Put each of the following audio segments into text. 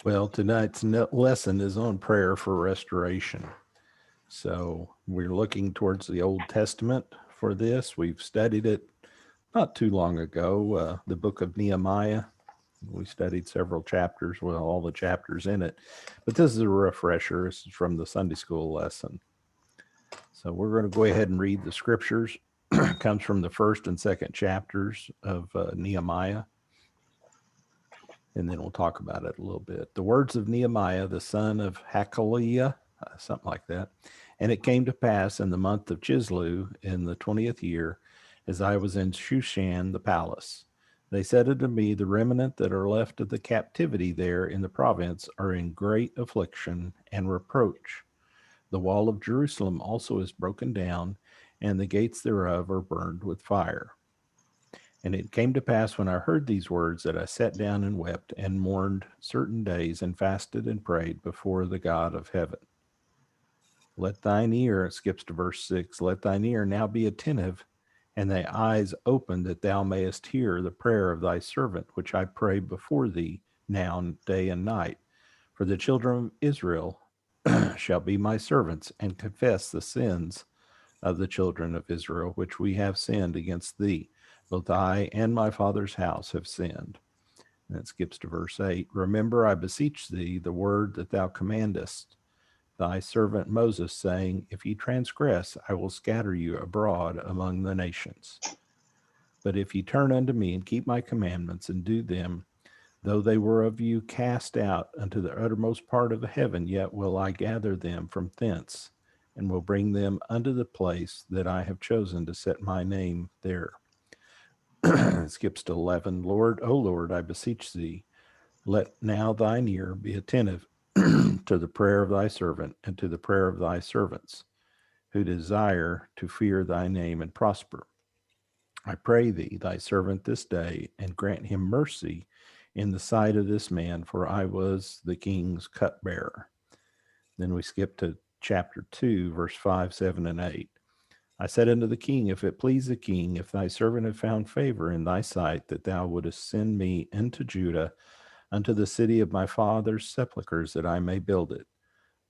Well, tonight's lesson is on prayer for restoration. So we're looking towards the Old Testament for this. We've studied it not too long ago, the book of Nehemiah. We studied several chapters, well, all the chapters in it. But this is a refresher. This is from the Sunday school lesson. So we're going to go ahead and read the scriptures. It comes from the first and second chapters of Nehemiah. And then we'll talk about it a little bit. The words of Nehemiah, the son of Hakaliah, something like that. And it came to pass in the month of Chislew in the 20th year, as I was in Shushan the palace. They said unto me, the remnant that are left of the captivity there in the province are in great affliction and reproach. The wall of Jerusalem also is broken down, and the gates thereof are burned with fire. And it came to pass when I heard these words that I sat down and wept and mourned certain days and fasted and prayed before the God of heaven. Let thine ear, it skips to verse 6, let thine ear now be attentive and thy eyes open that thou mayest hear the prayer of thy servant, which I pray before thee now day and night. For the children of Israel shall be my servants and confess the sins of the children of Israel, which we have sinned against thee. Both I and my father's house have sinned. And it skips to verse 8. Remember, I beseech thee, the word that thou commandest thy servant Moses, saying, if ye transgress, I will scatter you abroad among the nations. But if ye turn unto me and keep my commandments and do them, though they were of you cast out unto the uttermost part of the heaven, yet will I gather them from thence, and will bring them unto the place that I have chosen to set my name there. It skips to 11. Lord, O Lord, I beseech thee, let now thine ear be attentive to the prayer of thy servant and to the prayer of thy servants, who desire to fear thy name and prosper. I pray thee, thy servant this day, and grant him mercy in the sight of this man, for I was the king's cupbearer. Then we skip to chapter 2, verse 5, 7, and 8. I said unto the king, if it please the king, if thy servant have found favor in thy sight, that thou wouldest send me into Judah, unto the city of my father's sepulchres, that I may build it.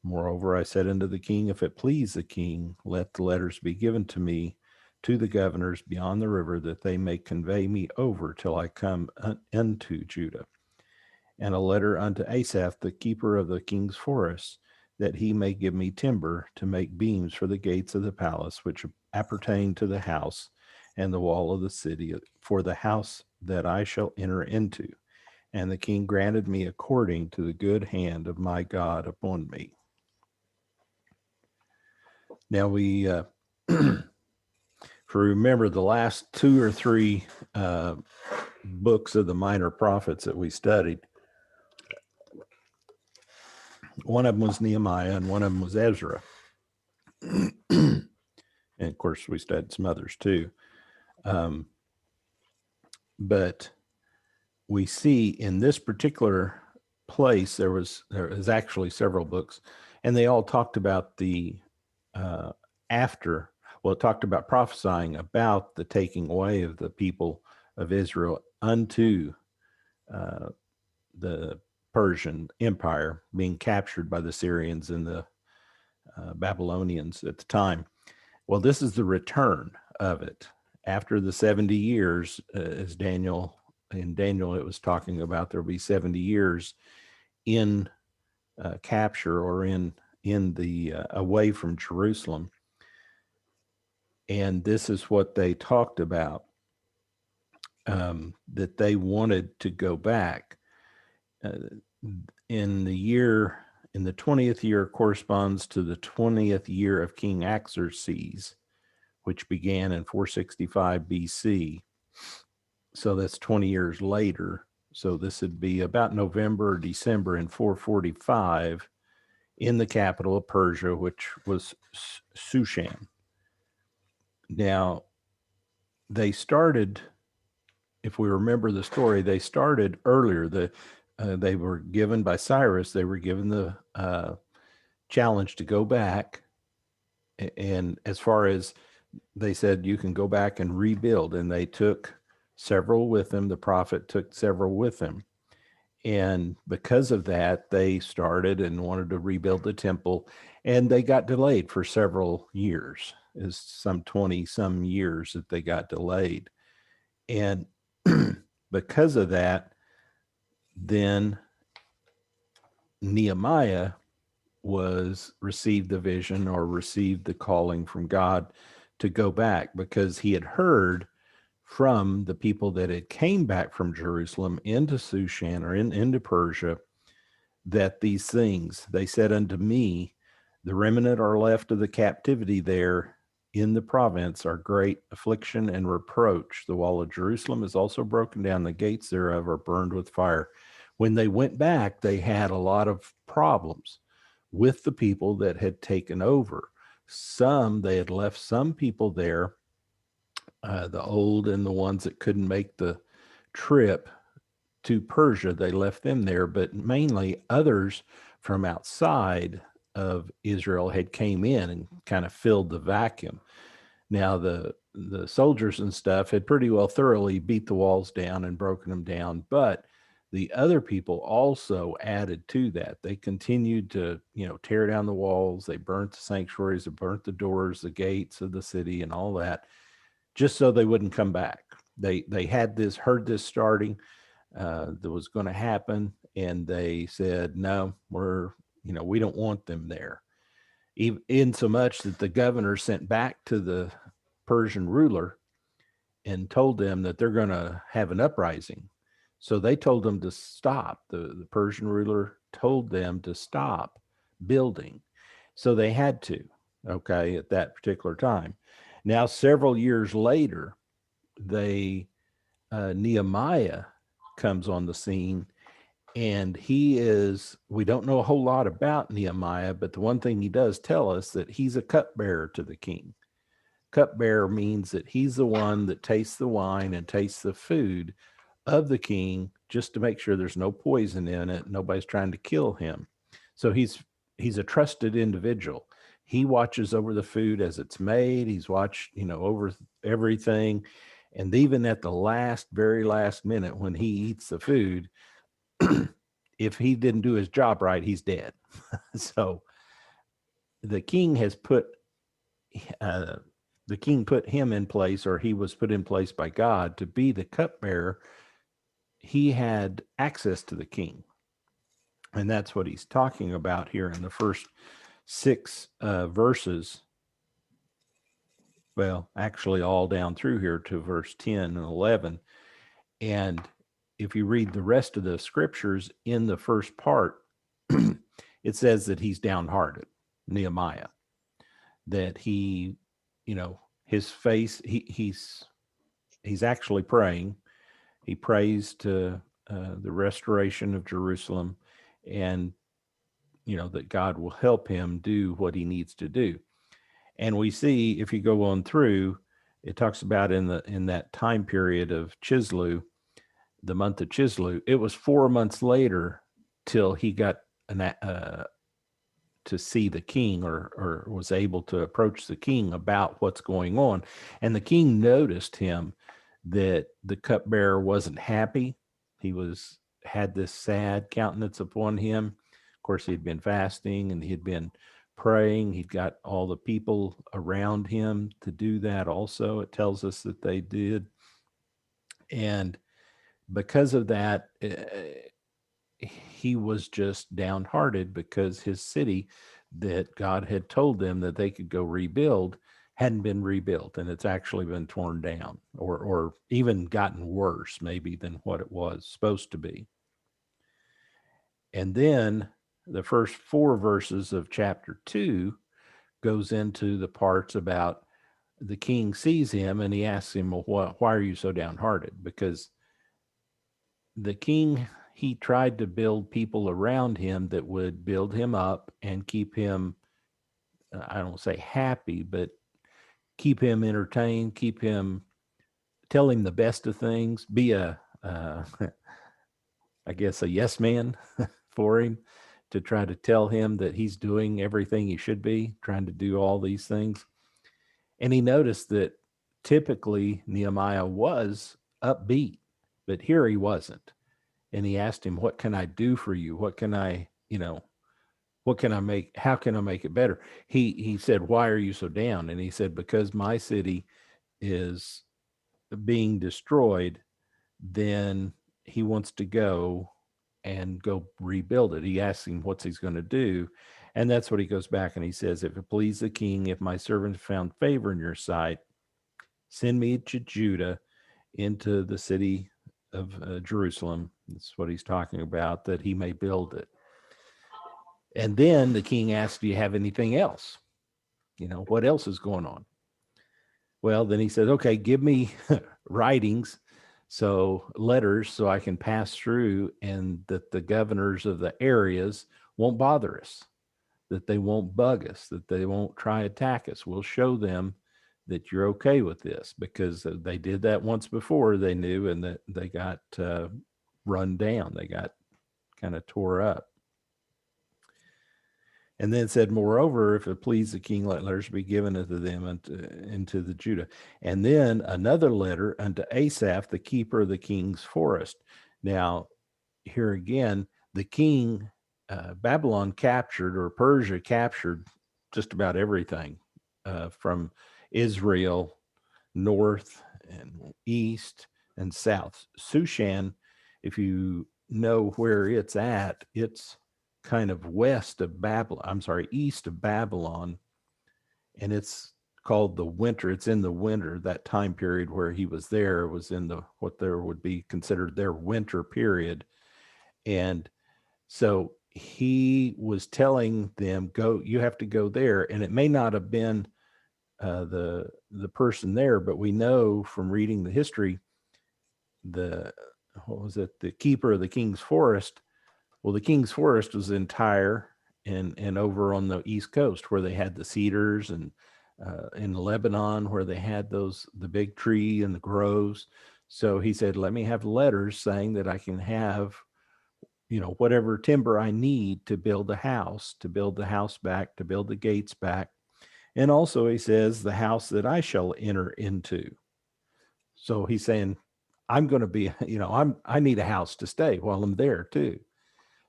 Moreover, I said unto the king, if it please the king, let the letters be given to me to the governors beyond the river, that they may convey me over till I come into Judah. And a letter unto Asaph, the keeper of the king's forest, that he may give me timber to make beams for the gates of the palace, which appertain to the house and the wall of the city, for the house that I shall enter into. And the king granted me according to the good hand of my God upon me. Now if you remember the last two or three books of the minor prophets that we studied, one of them was Nehemiah and one of them was Ezra. And of course, we studied some others too. But we see in this particular place, there was actually several books, and they all talked about the it talked about prophesying about the taking away of the people of Israel unto the Persian Empire, being captured by the Syrians and the Babylonians at the time. Well, this is the return of it after the 70 years, as Daniel, it was talking about there'll be 70 years in capture or in the away from Jerusalem. And this is what they talked about, that they wanted to go back. In the 20th year corresponds to the 20th year of King Xerxes, which began in 465 BC. So that's 20 years later. So this would be about November or December in 445 in the capital of Persia, which was Shushan. Now, they started, if we remember the story, they started earlier. They were given by Cyrus, they were given the challenge to go back. And as far as they said, you can go back and rebuild. And they took several with them. The prophet took several with him. And because of that, they started and wanted to rebuild the temple, and they got delayed for several years. It's some 20 some years that they got delayed. And because of that, then Nehemiah was received the vision or received the calling from God to go back, because he had heard from the people that had came back from Jerusalem into Shushan or into Persia, that these things, they said unto me, the remnant are left of the captivity there in the province are great affliction and reproach. The wall of Jerusalem is also broken down, the gates thereof are burned with fire. When they went back, they had a lot of problems with the people that had taken over. They had left some people there, the old and the ones that couldn't make the trip to Persia, they left them there, but mainly others from outside of Israel had came in and kind of filled the vacuum. Now the soldiers and stuff had pretty well thoroughly beat the walls down and broken them down, but the other people also added to that. They continued to, tear down the walls. They burnt the sanctuaries, they burnt the doors, the gates of the city, and all that, just so they wouldn't come back. They had heard this starting, that was going to happen, and they said, no, we don't want them there. Even in so much that the governor sent back to the Persian ruler and told them that they're going to have an uprising. So they told them to stop. The Persian ruler told them to stop building. So they had to, okay, at that particular time. Now, several years later, Nehemiah comes on the scene, and we don't know a whole lot about Nehemiah, but the one thing he does tell us that he's a cupbearer to the king. Cupbearer means that he's the one that tastes the wine and tastes the food of the king, just to make sure there's no poison in it, nobody's trying to kill him. So he's a trusted individual. He watches over the food as it's made. He's watched, over everything. And even at the very last minute, when he eats the food, if he didn't do his job right, he's dead. So the king put him in place, or he was put in place by God to be the cupbearer. He had access to the king. And that's what he's talking about here in the first 6 verses. Well, actually, all down through here to verse 10 and 11. And if you read the rest of the scriptures in the first part, it says that he's downhearted, Nehemiah, that he, his face, he's actually praying. He prays to the restoration of Jerusalem, and that God will help him do what he needs to do. And we see, if you go on through, it talks about in that time period of Chislew, the month of Chislew, it was 4 months later till he got to see the king, or was able to approach the king about what's going on. And the king noticed him, that the cupbearer wasn't happy. He had this sad countenance upon him. Of course, he'd been fasting and he'd been praying. He'd got all the people around him to do that also. It tells us that they did. And because of that, he was just downhearted, because his city that God had told them that they could go rebuild hadn't been rebuilt, and it's actually been torn down, or even gotten worse maybe than what it was supposed to be. And then the first 4 verses of chapter 2 goes into the parts about the king sees him and he asks him, well, why are you so downhearted? Because the king, he tried to build people around him that would build him up and keep him, I don't say happy, but keep him entertained, tell him the best of things, be I guess a yes man for him, to try to tell him that he's doing everything he should be, trying to do all these things. And he noticed that typically Nehemiah was upbeat, but here he wasn't. and he asked him, "What can I do for you? What can I, what can I make? How can I make it better?" He said, "Why are you so down?" And he said, "Because my city is being destroyed." Then he wants to go and go rebuild it. He asks him what's he's going to do. And that's what he goes back and he says, "If it please the king, if my servant found favor in your sight, send me to Judah into the city of Jerusalem." That's what he's talking about, that he may build it. And then the king asks, "Do you have anything else? What else is going on?" Well, then he says, "Okay, give me writings, so letters, so I can pass through, and that the governors of the areas won't bother us, that they won't bug us, that they won't try attack us. We'll show them that you're okay with this," because they did that once before, they knew, and that they got run down. They got kind of tore up. And then it said, "Moreover, if it please the king, let letters be given unto them into the Judah." And then another letter unto Asaph, the keeper of the king's forest. Now, here again, the king, Babylon captured, or Persia captured, just about everything from Israel, north and east and south. Shushan, if you know where it's at, it's kind of west of Babylon. I'm sorry, east of Babylon, and it's called the winter. It's in the winter. That time period where he was there was in the what there would be considered their winter period, and so he was telling them, "Go, you have to go there." And it may not have been the person there, but we know from reading the history, the what was it, the keeper of the king's forest. Well, the king's forest was entire and over on the east coast where they had the cedars, and in Lebanon where they had the big tree and the groves. So he said, "Let me have letters saying that I can have whatever timber I need to build the house back, to build the gates back." And also he says, "The house that I shall enter into." So he's saying, I'm going to be, I need a house to stay while I'm there too.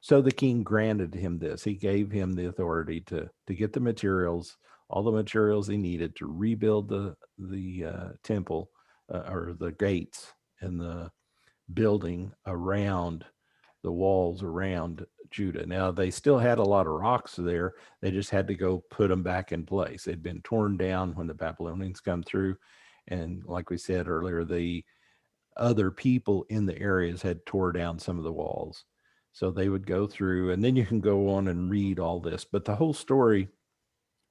So the king granted him this. He gave him the authority to get the materials, all the materials he needed to rebuild the temple, or the gates and the building around the walls around Judah. Now they still had a lot of rocks there. They just had to go put them back in place. They'd been torn down when the Babylonians come through. And like we said earlier, the other people in the areas had tore down some of the walls. So they would go through, and then you can go on and read all this. But the whole story,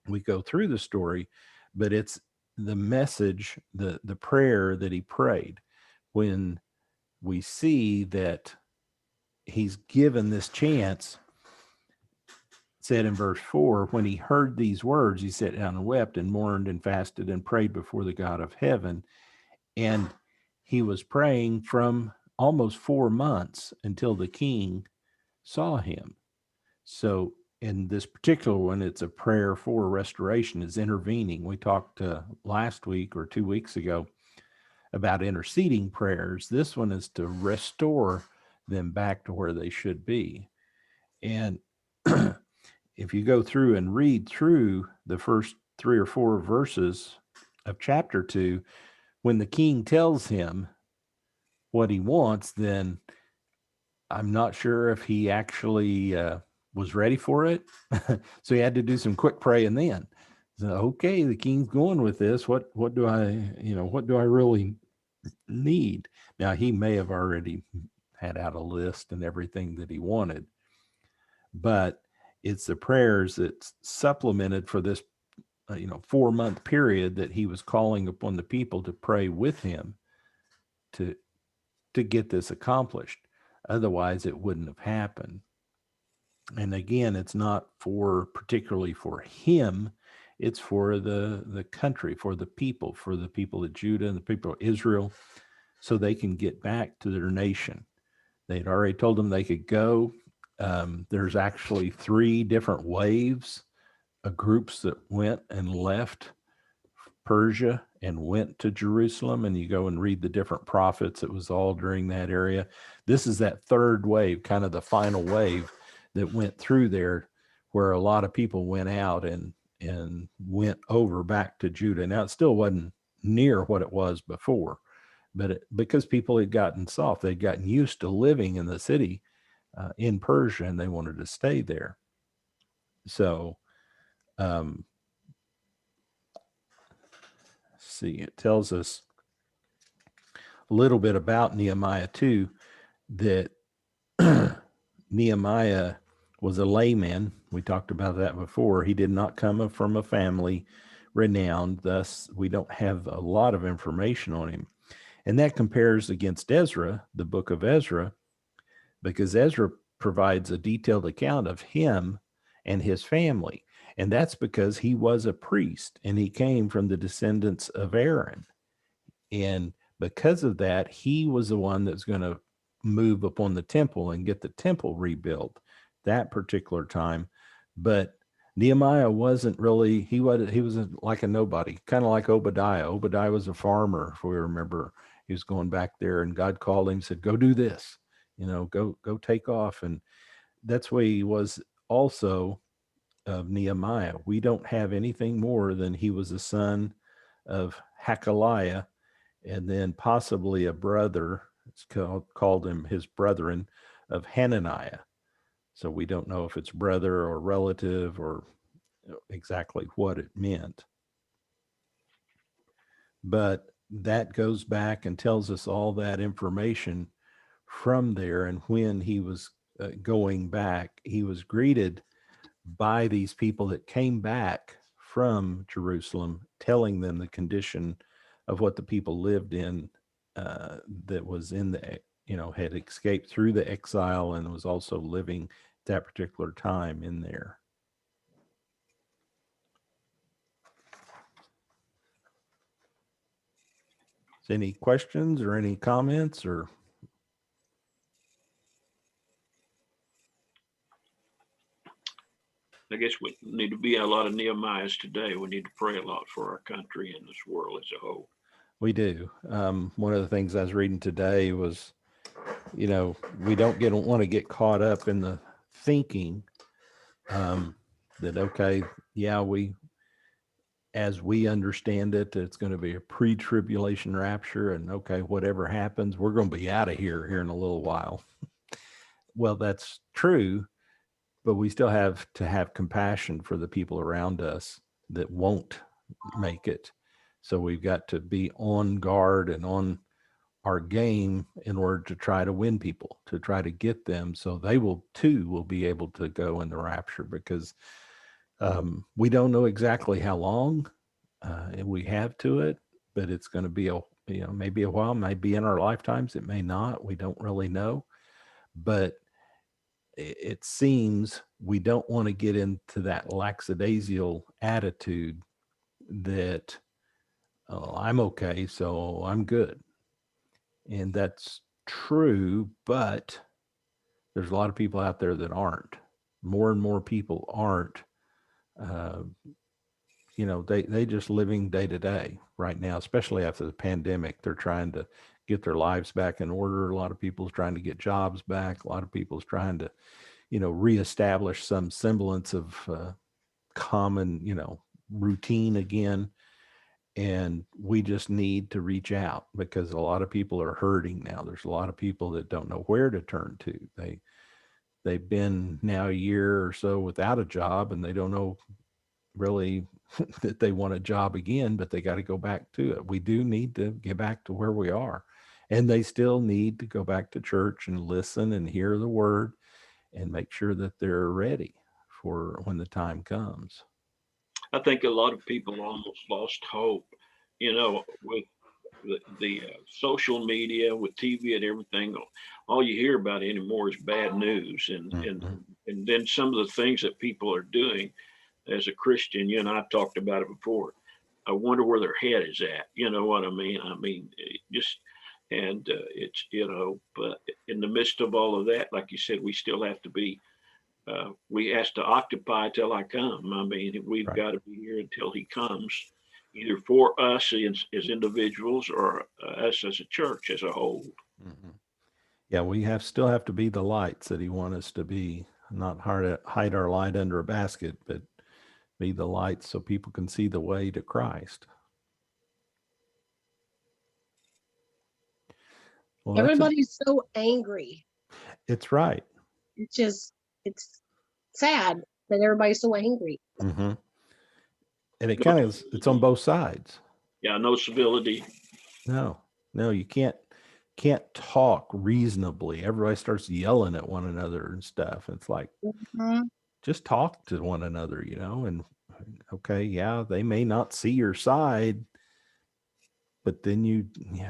we go through the story, but it's the message, the prayer that he prayed, when we see that he's given this chance. Said in verse 4, when he heard these words, he sat down and wept and mourned and fasted and prayed before the God of heaven. And he was praying from almost 4 months until the king saw him. So in this particular one, it's a prayer for restoration, is intervening. We talked last week or 2 weeks ago about interceding prayers. This one is to restore them back to where they should be. And if you go through and read through the first 3 or 4 verses of chapter 2, when the king tells him what he wants, then I'm not sure if he actually was ready for it. So he had to do some quick praying then. So, okay, the king's going with this. What do I really need? Now, he may have already had out a list and everything that he wanted, but it's the prayers that's supplemented for this 4-month period that he was calling upon the people to pray with him to get this accomplished. Otherwise it wouldn't have happened. And again, it's not particularly for him, it's for the country, for the people of Judah and the people of Israel, so they can get back to their nation. They'd already told them they could go. There's actually 3 different waves of groups that went and left Persia and went to Jerusalem, and you go and read the different prophets, it was all during that area. This is that third wave, kind of the final wave that went through there, where a lot of people went out and went over back to Judah. Now, it still wasn't near what it was before, but because people had gotten soft, they'd gotten used to living in the city in Persia, and they wanted to stay there. So, see, it tells us a little bit about Nehemiah too, that Nehemiah was a layman. We talked about that before. He did not come from a family renowned. Thus, we don't have a lot of information on him. And that compares against Ezra, the book of Ezra, because Ezra provides a detailed account of him and his family. And that's because he was a priest and he came from the descendants of Aaron. And because of that, he was the one that's going to move upon the temple and get the temple rebuilt that particular time. But Nehemiah wasn't really, he was like a nobody, kind of like Obadiah. Obadiah was a farmer, if we remember. He was going back there, and God called him, said, go do this, go take off. And that's why he was also of Nehemiah. We don't have anything more than he was a son of Hakaliah, and then possibly a brother. It's called him his brethren of Hananiah. So we don't know if it's brother or relative or exactly what it meant. But that goes back and tells us all that information from there. And when he was going back, he was greeted by these people that came back from Jerusalem, telling them the condition of what the people lived in, that was in the, had escaped through the exile and was also living that particular time in there. Any questions or any comments or? I guess we need to be a lot of Nehemiahs today. We need to pray a lot for our country and this world as a whole. We do. One of the things I was reading today was, we don't want to get caught up in the thinking that, okay, yeah, as we understand it, it's going to be a pre-tribulation rapture, and okay, whatever happens, we're going to be out of here in a little while. Well, that's true, but we still have to have compassion for the people around us that won't make it. So we've got to be on guard and on our game in order to try to win people, to try to get them so they will be able to go in the rapture, because we don't know exactly how long we have to it, but it's going to be maybe a while, maybe in our lifetimes, it may not, we don't really know. But it seems we don't want to get into that lackadaisical attitude that, oh, I'm okay, so I'm good. And that's true, but there's a lot of people out there that aren't. More and more people aren't. They just living day to day right now, especially after the pandemic. They're trying to get their lives back in order. A lot of people's trying to get jobs back. A lot of people's trying to, reestablish some semblance of common, routine again. And we just need to reach out, because a lot of people are hurting now. There's a lot of people that don't know where to turn to. They've been now a year or so without a job, and they don't know really that they want a job again, but they got to go back to it. We do need to get back to where we are, and they still need to go back to church and listen and hear the word and make sure that they're ready for when the time comes. I think a lot of people almost lost hope, with the social media, with TV and everything. All you hear about anymore is bad news, and then some of the things that people are doing. As a Christian, you and I've talked about it before. I wonder where their head is at. You know what I mean? Just, and it's, but in the midst of all of that, like you said, we still have to be, we have to occupy till I come. I mean, we've got to be here until he comes. either for us as individuals or us as a church as a whole. Mhm. Yeah, we still have to be the lights that he wants us to be, not hide our light under a basket, but be the light so people can see the way to Christ. Well, Everybody's so angry. it's right. It's sad that everybody's so angry. Mm-hmm. And it No kind of it's on both sides. Yeah, no civility. No, you can't talk reasonably. Everybody starts yelling at one another and stuff. It's like, Mhm. just talk to one another, and okay, yeah, they may not see your side, but then you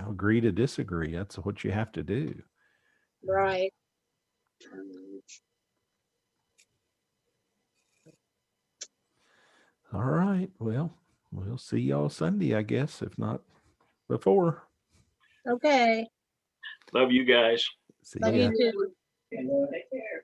agree to disagree. That's what you have to do. Right. All right. Well, we'll see y'all Sunday, I guess, if not before. Okay. Love you guys. See Love ya. you too.